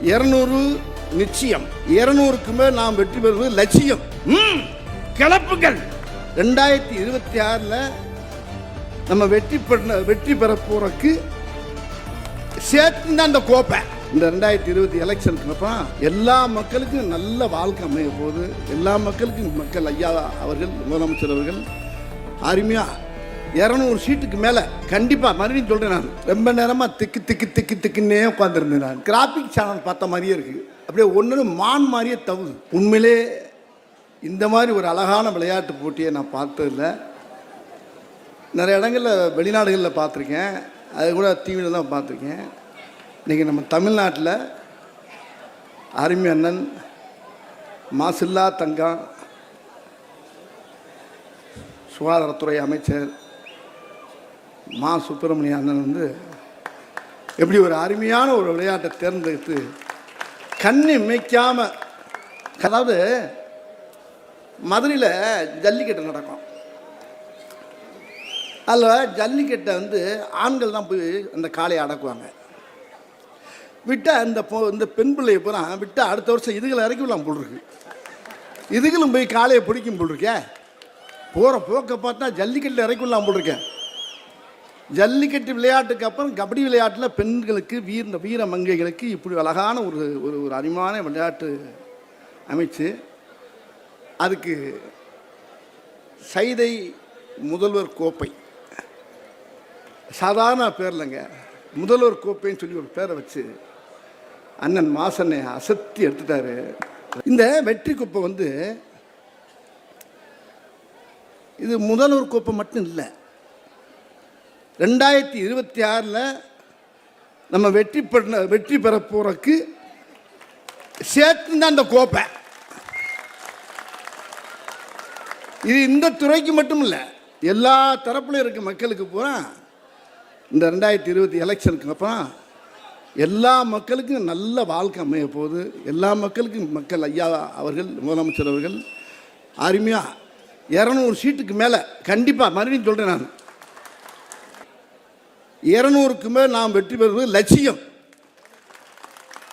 200 நிச்சயம், 200க்கு மேல் நாம் வெற்றி பெறுவது லட்சியம். கிளப்புகள். 2026ல் நம்ம வெற்றி பெற போறதுக்கு சேர்த்து தான் அந்த கோப்பை. இந்த 2020 எலெக்ஷனுக்கு அப்புறம் எல்லா மக்களுக்கும் நல்ல வாழ்க்கை அமைய போகுது. எல்லா மக்களுக்கும் மக்கள் ஐயா அவர்கள் முதலமைச்சர் அவர்கள் அருமையா 200 சீட்டுக்கு மேல கண்டிப்பா, மறுபடியும் சொல்றேன், நான் ரொம்ப நேரமா திக்குன்னே உட்காந்துருந்தேன். நான் கிராபிக் சேனல் பார்த்த மாதிரியே இருக்கு. அப்படியே ஒன்று மான் மாதிரியே தவுது. உண்மையிலே இந்த மாதிரி ஒரு அழகான விளையாட்டு போட்டியை நான் பார்த்ததில்லை. நிறைய இடங்களில் வெளிநாடுகளில் பார்த்துருக்கேன், அது கூட டிவியில் தான் பார்த்துருக்கேன். இன்றைக்கி நம்ம தமிழ்நாட்டில் அருமை அண்ணன் மாசில்லா தங்கம் சுகாதாரத்துறை அமைச்சர் மா சுப்பிரமணிய அண்ணன் எப்படி ஒரு அருமையான ஒரு விளையாட்டை தேர்ந்தெடுத்து கண்ணு இமைக்காமல், அதாவது மதுரையில் ஜல்லிக்கட்டு நடக்கும். அதில் ஜல்லிக்கட்டை ஆண்கள் தான் போய் அந்த காளையை அடக்குவாங்க. விட்டால் இந்த பெண் பிள்ளையை பூரா விட்டால் அடுத்த வருஷம் இதுகளை இறக்கி விடலாம் போல் இருக்கு. இதுகளும் போய் காளையை பிடிக்கும் போல் இருக்கேன். போகிற போக்க பார்த்தா ஜல்லிக்கட்டில் இறக்கி விடலாம் போல் இருக்கேன். ஜல்லிக்கட்டு விளையாட்டுக்கு அப்புறம் கபடி விளையாட்டில் பெண்களுக்கு வீர மங்கைகளுக்கு இப்படி அழகான ஒரு ஒரு அருமையான விளையாட்டு அமைச்சு அதுக்கு சைதை முதல்வர் கோப்பை, சாதாரண பேர் இல்லைங்க, முதல்வர் கோப்பைன்னு சொல்லி ஒரு பேரை வச்சு அண்ணன் மாசனை அசத்தி எடுத்துட்டாரு. இந்த வெற்றி கோப்பை இது முதல்வர் கோப்பை மட்டும் இல்லை, 2026ல் நம்ம வெற்றி பெற போறதுக்கு சேர்த்து தான் அந்த கோப்பை. இது இந்த துறைக்கு மட்டும் இல்லை, எல்லா தரப்புலையும் இருக்க மக்களுக்கு பூரா இந்த 2020 எலெக்ஷனுக்கு அப்புறம் எல்லா மக்களுக்கும் நல்ல வாழ்க்கை அமைய போகுது. எல்லா மக்களுக்கும் மக்கள் ஐயா அவர்கள் முதலமைச்சர் அவர்கள் அருமையாக 200 சீட்டுக்கு மேலே கண்டிப்பாக, மறுபடியும் சொல்கிறேன், நான் 200க்கு மேல் நாம் வெற்றி பெறுவது லட்சியம்.